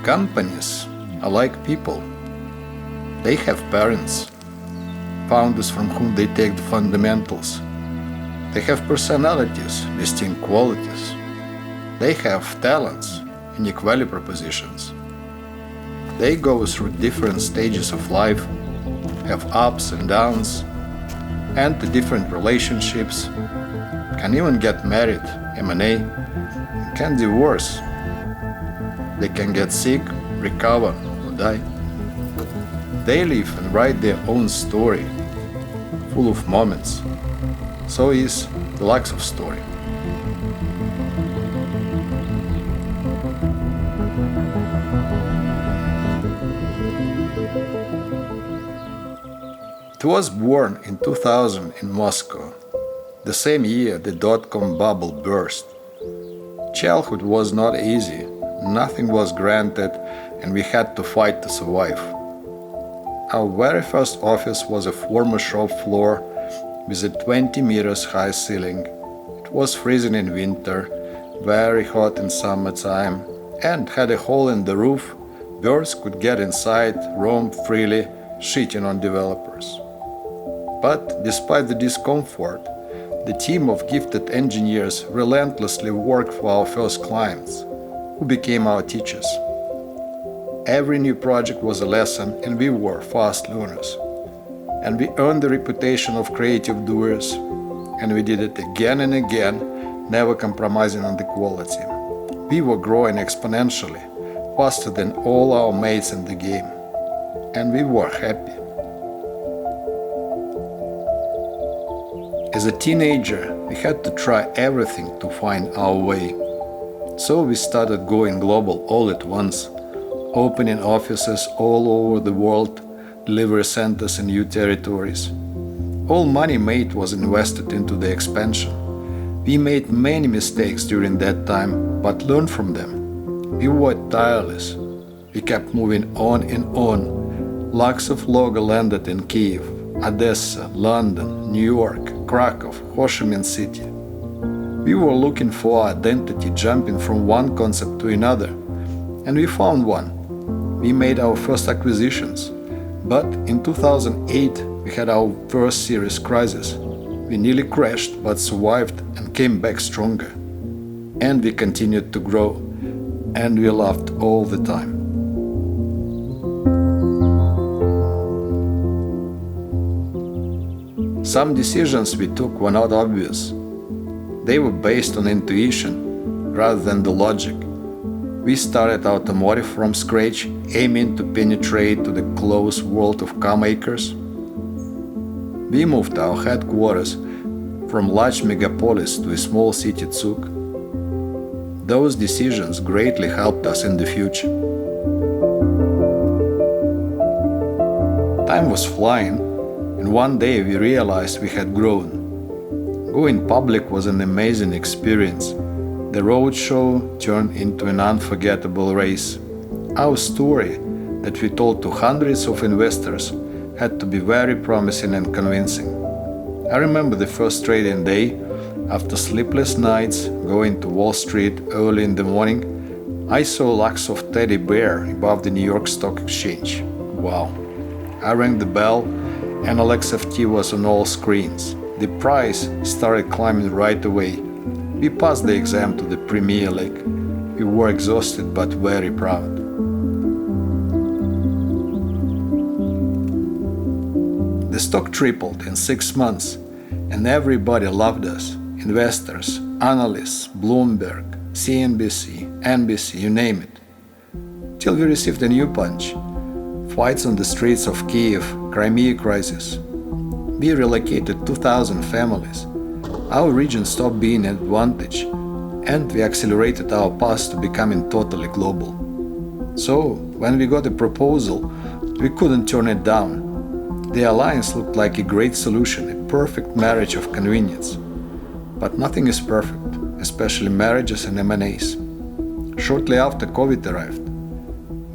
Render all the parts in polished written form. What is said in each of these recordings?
Companies are like people. They have parents, founders from whom they take the fundamentals. They have personalities, distinct qualities. They have talents, unique value propositions. They go through different stages of life, have ups and downs, enter different relationships, can even get married, M&A, and can divorce. They can get sick, recover, or die. They live and write their own story, full of moments. So is the Luxoft Story. It was born in 2000 in Moscow, the same year the dot-com bubble burst. Childhood was not easy, nothing was granted, and we had to fight to survive. Our very first office was a former shop floor with a 20 meters high ceiling. It was freezing in winter, very hot in summertime, and had a hole in the roof. Birds could get inside, roam freely, shitting on developers. But despite the discomfort, the team of gifted engineers relentlessly worked for our first clients, who became our teachers. Every new project was a lesson, and we were fast learners. And we earned the reputation of creative doers, and we did it again and again, never compromising on the quality. We were growing exponentially, faster than all our mates in the game, and we were happy. As a teenager, we had to try everything to find our way. So we started going global all at once, opening offices all over the world, delivery centers in new territories. All money made was invested into the expansion. We made many mistakes during that time, but learned from them. We were tireless. We kept moving on and on. Luxoft logo landed in Kiev, Odessa, London, New York, Krakow, Ho Chi Minh City. We were looking for identity, jumping from one concept to another, and we found one. We made our first acquisitions, but in 2008 we had our first serious crisis. We nearly crashed but survived and came back stronger. And we continued to grow, and we laughed all the time. Some decisions we took were not obvious. They were based on intuition rather than the logic. We started automotive from scratch, aiming to penetrate to the closed world of car makers. We moved our headquarters from large megapolis to a small city Zug. Those decisions greatly helped us in the future. Time was flying, and one day we realized we had grown. Going public was an amazing experience. The roadshow turned into an unforgettable race. Our story, that we told to hundreds of investors, had to be very promising and convincing. I remember the first trading day. After sleepless nights, going to Wall Street early in the morning, I saw Luxoft teddy bear above the New York Stock Exchange. Wow! I rang the bell, and LXFT was on all screens. The price started climbing right away. We passed the exam to the Premier League. We were exhausted but very proud. The stock tripled in 6 months, and everybody loved us. Investors, analysts, Bloomberg, CNBC, NBC, you name it. Till we received a new punch. Fights on the streets of Kiev, Crimea crisis. We relocated 2,000 families. Our region stopped being an advantage, and we accelerated our path to becoming totally global. So, when we got a proposal, we couldn't turn it down. The alliance looked like a great solution, a perfect marriage of convenience. But nothing is perfect, especially marriages and M&As. Shortly after COVID arrived.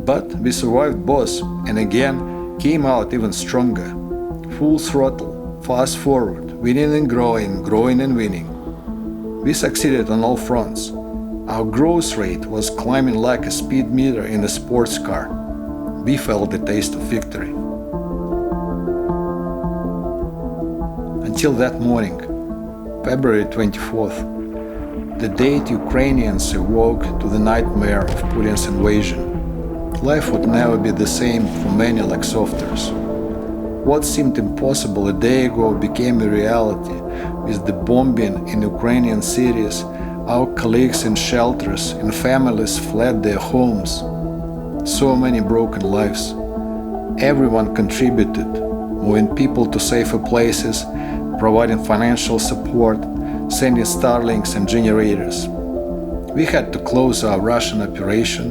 But we survived both, and again came out even stronger. Full throttle, fast forward, winning and growing, growing and winning. We succeeded on all fronts. Our growth rate was climbing like a speed meter in a sports car. We felt the taste of victory. Until that morning, February 24th, the date Ukrainians awoke to the nightmare of Putin's invasion. Life would never be the same for many Luxofters. What seemed impossible a day ago became a reality. With the bombing in Ukrainian cities, our colleagues in shelters and families fled their homes. So many broken lives. Everyone contributed, moving people to safer places, providing financial support, sending Starlinks and generators. We had to close our Russian operation,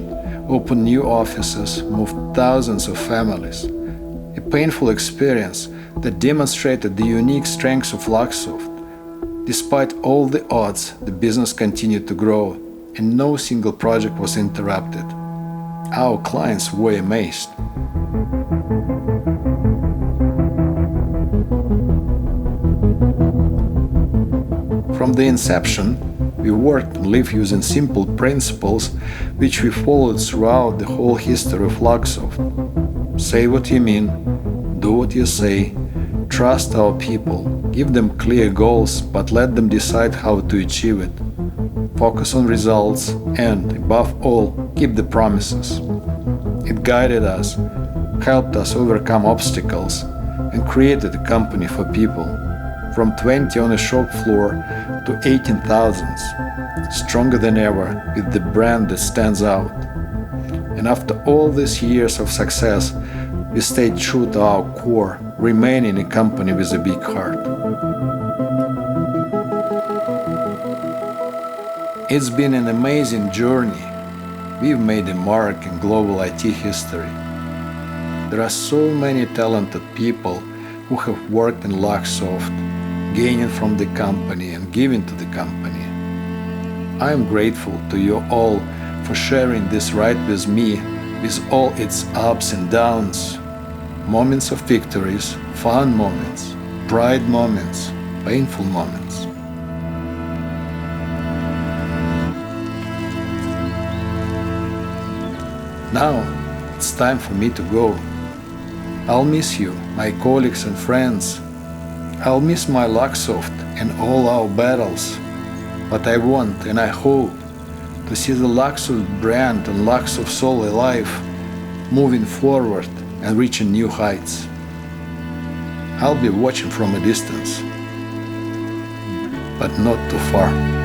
open new offices, move thousands of families. A painful experience that demonstrated the unique strengths of Luxoft. Despite all the odds, the business continued to grow, and no single project was interrupted. Our clients were amazed. From the inception, we worked and lived using simple principles which we followed throughout the whole history of Luxoft. Say what you mean, do what you say, trust our people, give them clear goals, but let them decide how to achieve it. Focus on results and, above all, keep the promises. It guided us, helped us overcome obstacles, and created a company for people. From 20 on a shop floor to 18,000, stronger than ever, with the brand that stands out. And after all these years of success, we stayed true to our core, remaining a company with a big heart. It's been an amazing journey. We've made a mark in global IT history. There are so many talented people who have worked in Luxoft, gaining from the company and giving to the company. I am grateful to you all for sharing this ride with me, with all its ups and downs, moments of victories, fun moments, pride moments, painful moments. Now it's time for me to go. I'll miss you, my colleagues and friends. I'll miss my Luxoft and all our battles, but I want and I hope to see the Luxoft brand and Luxoft soul alive, moving forward and reaching new heights. I'll be watching from a distance, but not too far.